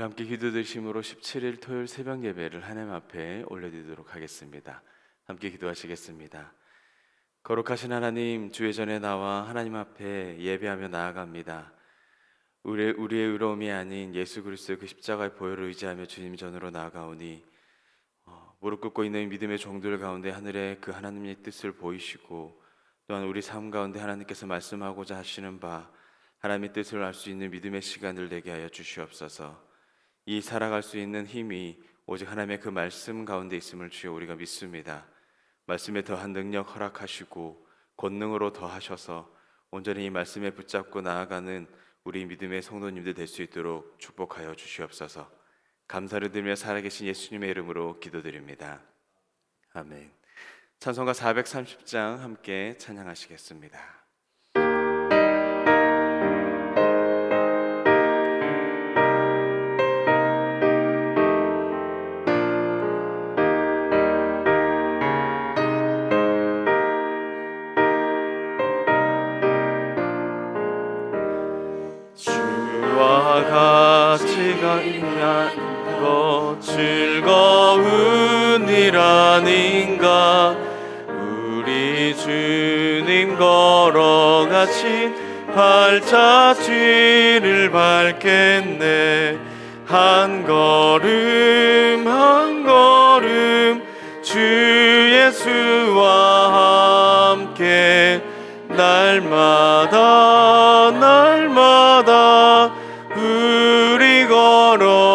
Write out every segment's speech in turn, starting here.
함께 기도 드심으로 17일 토요일 새벽 예배를 하나님 앞에 올려드리도록 하겠습니다. 함께 기도하시겠습니다. 거룩하신 하나님, 주의 전에 나와 하나님 앞에 예배하며 나아갑니다. 우리의 의로움이 아닌 예수 그리스도의 그 십자가의 보혈을 의지하며 주님 전으로 나아가오니 무릎 꿇고 있는 믿음의 종들 가운데 하늘의 그 하나님의 뜻을 보이시고 또한 우리 삶 가운데 하나님께서 말씀하고자 하시는 바 하나님의 뜻을 알 수 있는 믿음의 시간을 되게 하여 주시옵소서. 이 살아갈 수 있는 힘이 오직 하나님의 그 말씀 가운데 있음을 주여 우리가 믿습니다. 말씀에 더한 능력 허락하시고 권능으로 더하셔서 온전히 이 말씀에 붙잡고 나아가는 우리 믿음의 성도님들 될 수 있도록 축복하여 주시옵소서. 감사를 드리며 살아계신 예수님의 이름으로 기도드립니다. 아멘. 찬송가 430장 함께 찬양하시겠습니다. 가치가 있는 것 즐거운 일 아닌가. 우리 주님 걸어가신 발자취를 밟겠네. 한 걸음 한 걸음 주 예수와 함께 날마다 날마다 우리 걸어가리.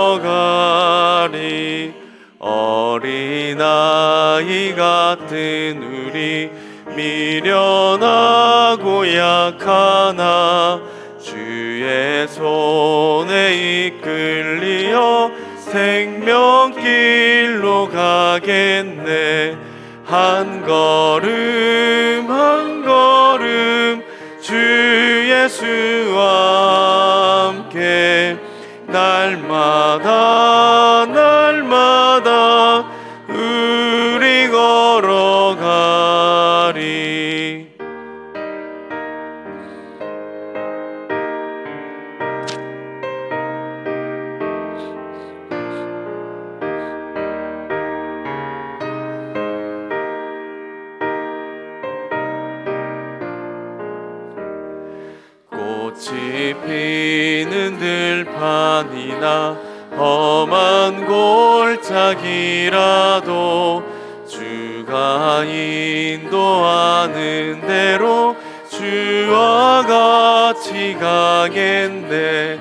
어린아이 같은 우리 미련하고 약하나 주의 손에 이끌리어 생명길로 가겠네. 한 걸음 한 걸음 주 예수와 함께 날마다 날마다 우리 걸어가리. 꽃이 피는 들판이나 험한 골짜기라도 주가 인도하는 대로 주와 같이 가겠네.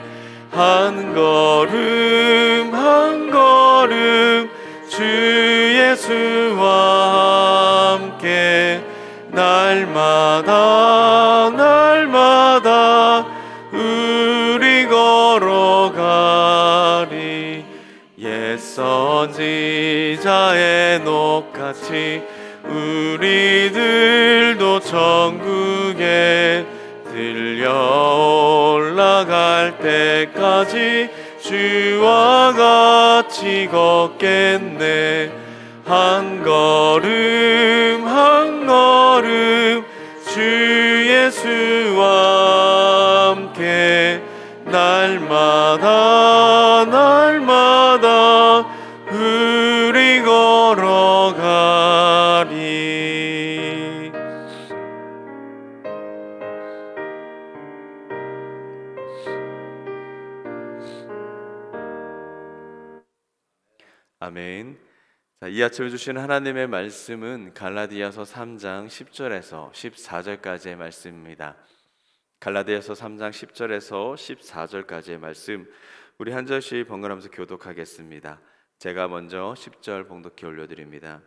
한 걸음 한 걸음 주 예수와 함께 날마다 날마다 우리 걸어가리. 옛 선지자의 녹같이 우리들도 천국에 들려 올라갈 때까지 주와 같이 걷겠네. 한 걸음 한 걸음 주 예수와 함께 날마다 날마다 우리 걸어가리. 아멘. 이 아침에 주신 하나님의 말씀은 갈라디아서 3장 10절에서 14절까지의 말씀입니다. 갈라디아서 3장 10절에서 14절까지의 말씀, 우리 한 절씩 번갈아가면서 교독하겠습니다. 제가 먼저 10절 봉독해 올려드립니다.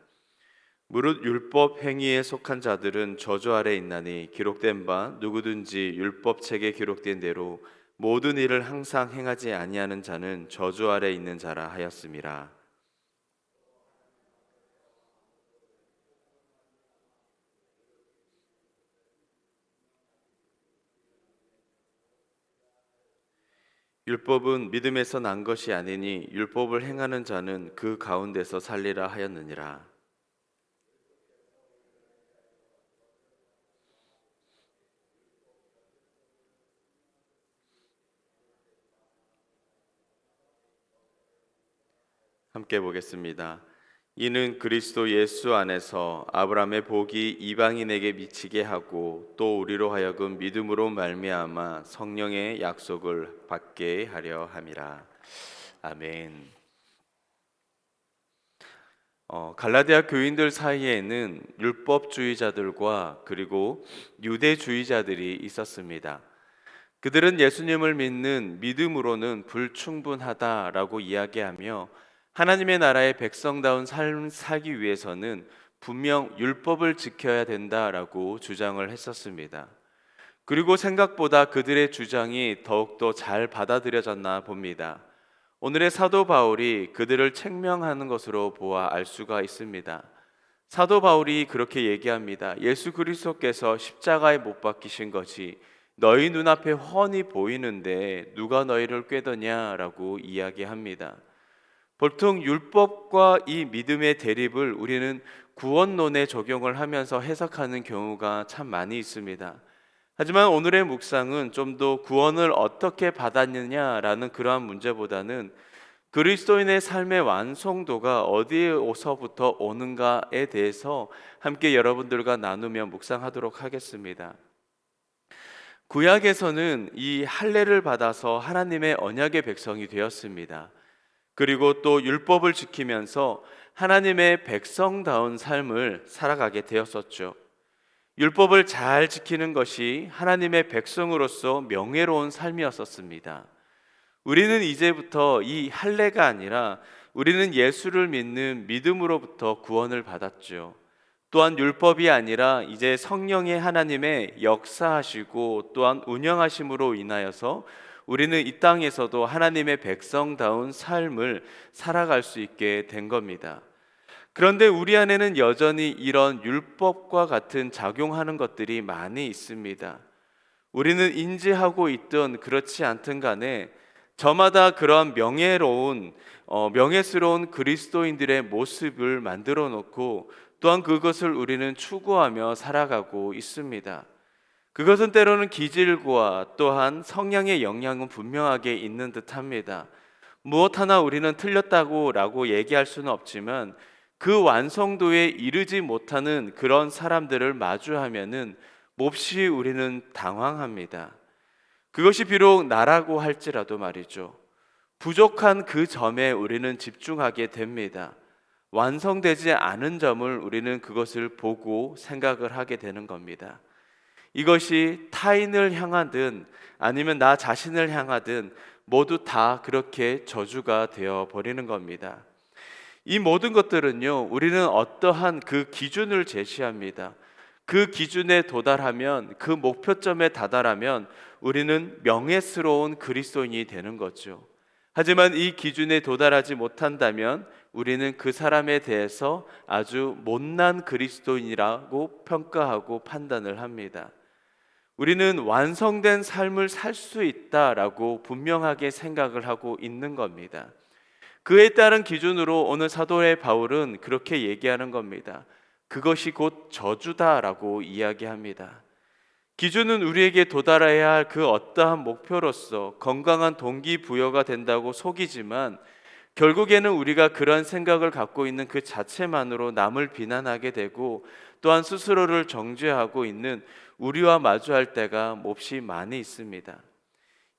무릇 율법 행위에 속한 자들은 저주 아래 있나니 기록된 바 누구든지 율법책에 기록된 대로 모든 일을 항상 행하지 아니하는 자는 저주 아래 있는 자라 하였음이라. 율법은 믿음에서 난 것이 아니니 율법을 행하는 자는 그 가운데서 살리라 하였느니라. 함께 보겠습니다. 이는 그리스도 예수 안에서 아브라함의 복이 이방인에게 미치게 하고 또 우리로 하여금 믿음으로 말미암아 성령의 약속을 받게 하려 함이라. 아멘. 갈라디아 교인들 사이에는 율법주의자들과 그리고 유대주의자들이 있었습니다. 그들은 예수님을 믿는 믿음으로는 불충분하다라고 이야기하며 하나님의 나라의 백성다운 삶을 살기 위해서는 분명 율법을 지켜야 된다라고 주장을 했었습니다. 그리고 생각보다 그들의 주장이 더욱더 잘 받아들여졌나 봅니다. 오늘의 사도 바울이 그들을 책명하는 것으로 보아 알 수가 있습니다. 사도 바울이 그렇게 얘기합니다. 예수 그리스도께서 십자가에 못 박히신 것이 너희 눈앞에 훤히 보이는데 누가 너희를 꾀더냐라고 이야기합니다. 보통 율법과 이 믿음의 대립을 우리는 구원론에 적용을 하면서 해석하는 경우가 참 많이 있습니다. 하지만 오늘의 묵상은 좀 더 구원을 어떻게 받았느냐라는 그러한 문제보다는 그리스도인의 삶의 완성도가 어디에서부터 오는가에 대해서 함께 여러분들과 나누며 묵상하도록 하겠습니다. 구약에서는 이 할례를 받아서 하나님의 언약의 백성이 되었습니다. 그리고 또 율법을 지키면서 하나님의 백성다운 삶을 살아가게 되었었죠. 율법을 잘 지키는 것이 하나님의 백성으로서 명예로운 삶이었었습니다. 우리는 이제부터 이 할례가 아니라 우리는 예수를 믿는 믿음으로부터 구원을 받았죠. 또한 율법이 아니라 이제 성령의 하나님의 역사하시고 또한 운영하심으로 인하여서 우리는 이 땅에서도 하나님의 백성다운 삶을 살아갈 수 있게 된 겁니다. 그런데 우리 안에는 여전히 이런 율법과 같은 작용하는 것들이 많이 있습니다. 우리는 인지하고 있든 그렇지 않든 간에 저마다 그러한 명예스러운 그리스도인들의 모습을 만들어 놓고 또한 그것을 우리는 추구하며 살아가고 있습니다. 그것은 때로는 기질과 또한 성향의 영향은 분명하게 있는 듯합니다. 무엇 하나 우리는 틀렸다고라고 얘기할 수는 없지만 그 완성도에 이르지 못하는 그런 사람들을 마주하면은 몹시 우리는 당황합니다. 그것이 비록 나라고 할지라도 말이죠. 부족한 그 점에 우리는 집중하게 됩니다. 완성되지 않은 점을 우리는 그것을 보고 생각을 하게 되는 겁니다. 이것이 타인을 향하든 아니면 나 자신을 향하든 모두 다 그렇게 저주가 되어 버리는 겁니다. 이 모든 것들은요, 우리는 어떠한 그 기준을 제시합니다. 그 기준에 도달하면, 그 목표점에 다다라면 우리는 명예스러운 그리스도인이 되는 거죠. 하지만 이 기준에 도달하지 못한다면 우리는 그 사람에 대해서 아주 못난 그리스도인이라고 평가하고 판단을 합니다. 우리는 완성된 삶을 살 수 있다라고 분명하게 생각을 하고 있는 겁니다. 그에 따른 기준으로 오늘 사도의 바울은 그렇게 얘기하는 겁니다. 그것이 곧 저주다라고 이야기합니다. 기준은 우리에게 도달해야 할 그 어떠한 목표로서 건강한 동기부여가 된다고 속이지만 결국에는 우리가 그런 생각을 갖고 있는 그 자체만으로 남을 비난하게 되고 또한 스스로를 정죄하고 있는 우리와 마주할 때가 몹시 많이 있습니다.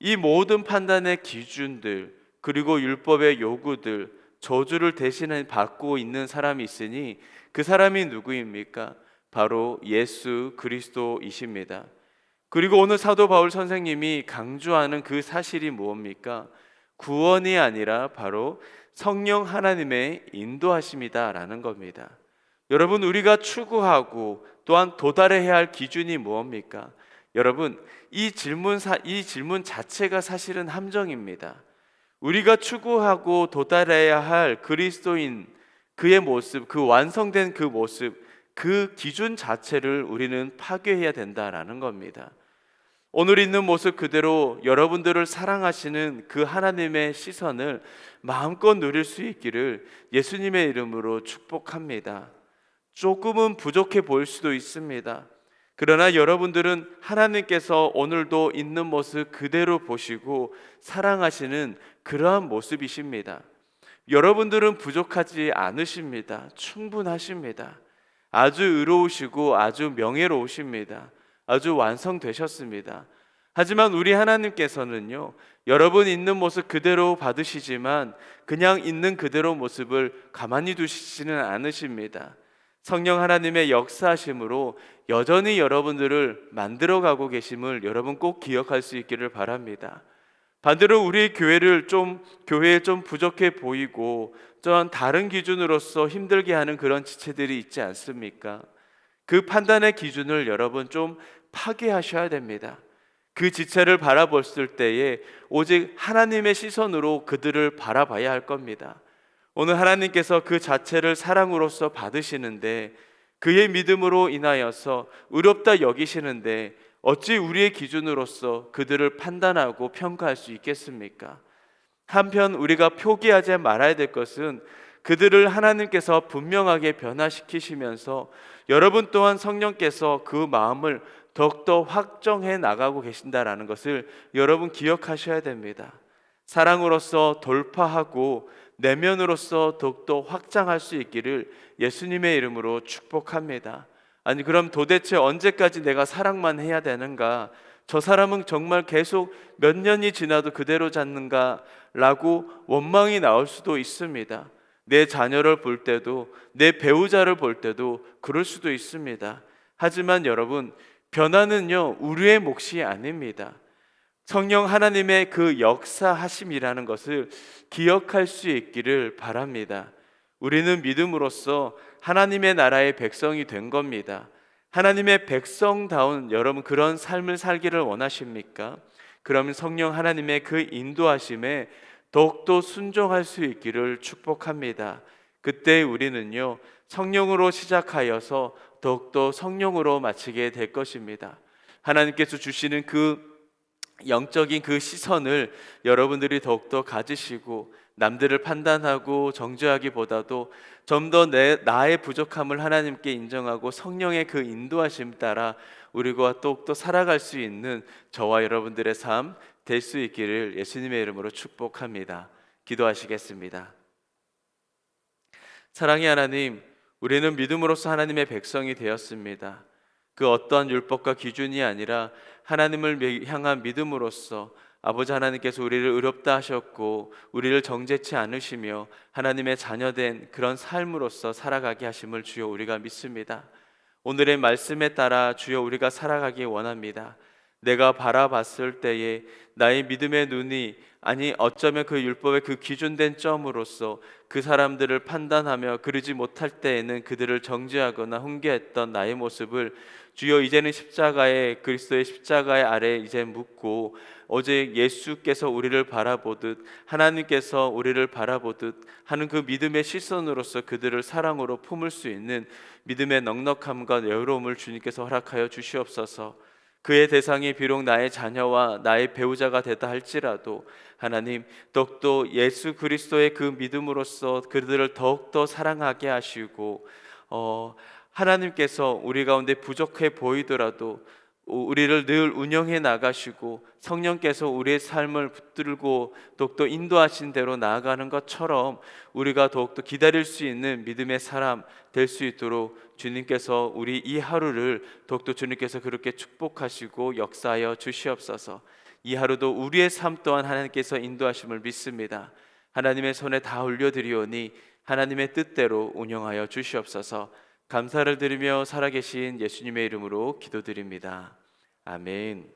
이 모든 판단의 기준들 그리고 율법의 요구들 저주를 대신해 받고 있는 사람이 있으니 그 사람이 누구입니까? 바로 예수 그리스도이십니다. 그리고 오늘 사도 바울 선생님이 강조하는 그 사실이 무엇입니까? 구원이 아니라 바로 성령 하나님의 인도하심이다라는 겁니다. 여러분, 우리가 추구하고 또한 도달해야 할 기준이 무엇입니까? 여러분, 이 질문 자체가 사실은 함정입니다. 우리가 추구하고 도달해야 할 그리스도인 그의 모습, 그 완성된 그 모습, 그 기준 자체를 우리는 파괴해야 된다라는 겁니다. 오늘 있는 모습 그대로 여러분들을 사랑하시는 그 하나님의 시선을 마음껏 누릴 수 있기를 예수님의 이름으로 축복합니다. 조금은 부족해 보일 수도 있습니다. 그러나 여러분들은 하나님께서 오늘도 있는 모습 그대로 보시고 사랑하시는 그러한 모습이십니다. 여러분들은 부족하지 않으십니다. 충분하십니다. 아주 의로우시고 아주 명예로우십니다. 아주 완성되셨습니다. 하지만 우리 하나님께서는요, 여러분 있는 모습 그대로 받으시지만 그냥 있는 그대로 모습을 가만히 두시지는 않으십니다. 성령 하나님의 역사하심으로 여전히 여러분들을 만들어가고 계심을 여러분 꼭 기억할 수 있기를 바랍니다. 반대로 우리 교회에 좀 부족해 보이고 좀 다른 기준으로서 힘들게 하는 그런 지체들이 있지 않습니까? 그 판단의 기준을 여러분 좀 파괴하셔야 됩니다. 그 지체를 바라봤을 때에 오직 하나님의 시선으로 그들을 바라봐야 할 겁니다. 오늘 하나님께서 그 자체를 사랑으로서 받으시는데, 그의 믿음으로 인하여서 의롭다 여기시는데 어찌 우리의 기준으로서 그들을 판단하고 평가할 수 있겠습니까? 한편 우리가 포기하지 말아야 될 것은 그들을 하나님께서 분명하게 변화시키시면서 여러분 또한 성령께서 그 마음을 더욱더 확정해 나가고 계신다라는 것을 여러분 기억하셔야 됩니다. 사랑으로서 돌파하고 내면으로서 더욱더 확장할 수 있기를 예수님의 이름으로 축복합니다. 아니, 그럼 도대체 언제까지 내가 사랑만 해야 되는가? 저 사람은 정말 계속 몇 년이 지나도 그대로 잡는가? 라고 원망이 나올 수도 있습니다. 내 자녀를 볼 때도, 내 배우자를 볼 때도 그럴 수도 있습니다. 하지만 여러분, 변화는요, 우리의 몫이 아닙니다. 성령 하나님의 그 역사하심이라는 것을 기억할 수 있기를 바랍니다. 우리는 믿음으로써 하나님의 나라의 백성이 된 겁니다. 하나님의 백성다운 여러분 그런 삶을 살기를 원하십니까? 그러면 성령 하나님의 그 인도하심에 더욱더 순종할 수 있기를 축복합니다. 그때 우리는요, 성령으로 시작하여서 더욱더 성령으로 마치게 될 것입니다. 하나님께서 주시는 그 영적인 그 시선을 여러분들이 더욱더 가지시고 남들을 판단하고 정죄하기보다도 좀 더 나의 부족함을 하나님께 인정하고 성령의 그 인도하심 따라 우리가 더욱더 살아갈 수 있는 저와 여러분들의 삶 될 수 있기를 예수님의 이름으로 축복합니다. 기도하시겠습니다. 사랑의 하나님, 우리는 믿음으로써 하나님의 백성이 되었습니다. 그 어떠한 율법과 기준이 아니라 하나님을 향한 믿음으로써 아버지 하나님께서 우리를 의롭다 하셨고 우리를 정죄치 않으시며 하나님의 자녀된 그런 삶으로서 살아가게 하심을 주여 우리가 믿습니다. 오늘의 말씀에 따라 주여 우리가 살아가기 원합니다. 내가 바라봤을 때에 나의 믿음의 눈이, 아니 어쩌면 그 율법의 그 기준된 점으로서 그 사람들을 판단하며 그러지 못할 때에는 그들을 정죄하거나 훈계했던 나의 모습을 주여 이제는 그리스도의 십자가의 아래 이제 묻고, 어제 예수께서 우리를 바라보듯 하나님께서 우리를 바라보듯 하는 그 믿음의 시선으로서 그들을 사랑으로 품을 수 있는 믿음의 넉넉함과 여유로움을 주님께서 허락하여 주시옵소서. 그의 대상이 비록 나의 자녀와 나의 배우자가 되다 할지라도 하나님 더욱더 예수 그리스도의 그 믿음으로써 그들을 더욱더 사랑하게 하시고, 하나님께서 우리 가운데 부족해 보이더라도 우리를 늘 운영해 나가시고 성령께서 우리의 삶을 붙들고 더욱더 인도하신 대로 나아가는 것처럼 우리가 더욱더 기다릴 수 있는 믿음의 사람 될 수 있도록 주님께서 우리 이 하루를 더욱더 주님께서 그렇게 축복하시고 역사하여 주시옵소서. 이 하루도 우리의 삶 또한 하나님께서 인도하심을 믿습니다. 하나님의 손에 다 올려드리오니 하나님의 뜻대로 운영하여 주시옵소서. 감사를 드리며 살아계신 예수님의 이름으로 기도드립니다. 아멘.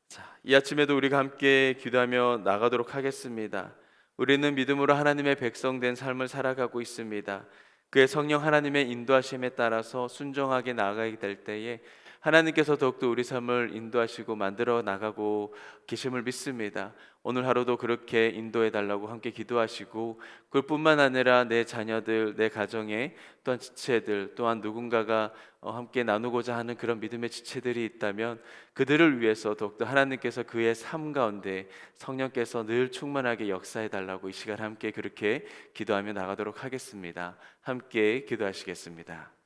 자, 이 아침에도 우리가 함께 기도하며 나가도록 하겠습니다. 우리는 믿음으로 하나님의 백성된 삶을 살아가고 있습니다. 그의 성령 하나님의 인도하심에 따라서 순종하게 나아가게 될 때에 하나님께서 더욱더 우리 삶을 인도하시고 만들어 나가고 계심을 믿습니다. 오늘 하루도 그렇게 인도해 달라고 함께 기도하시고, 그뿐만 아니라 내 자녀들, 내 가정에 또한 지체들, 또한 누군가가 함께 나누고자 하는 그런 믿음의 지체들이 있다면 그들을 위해서 더욱더 하나님께서 그의 삶 가운데 성령께서 늘 충만하게 역사해 달라고 이 시간 함께 그렇게 기도하며 나가도록 하겠습니다. 함께 기도하시겠습니다.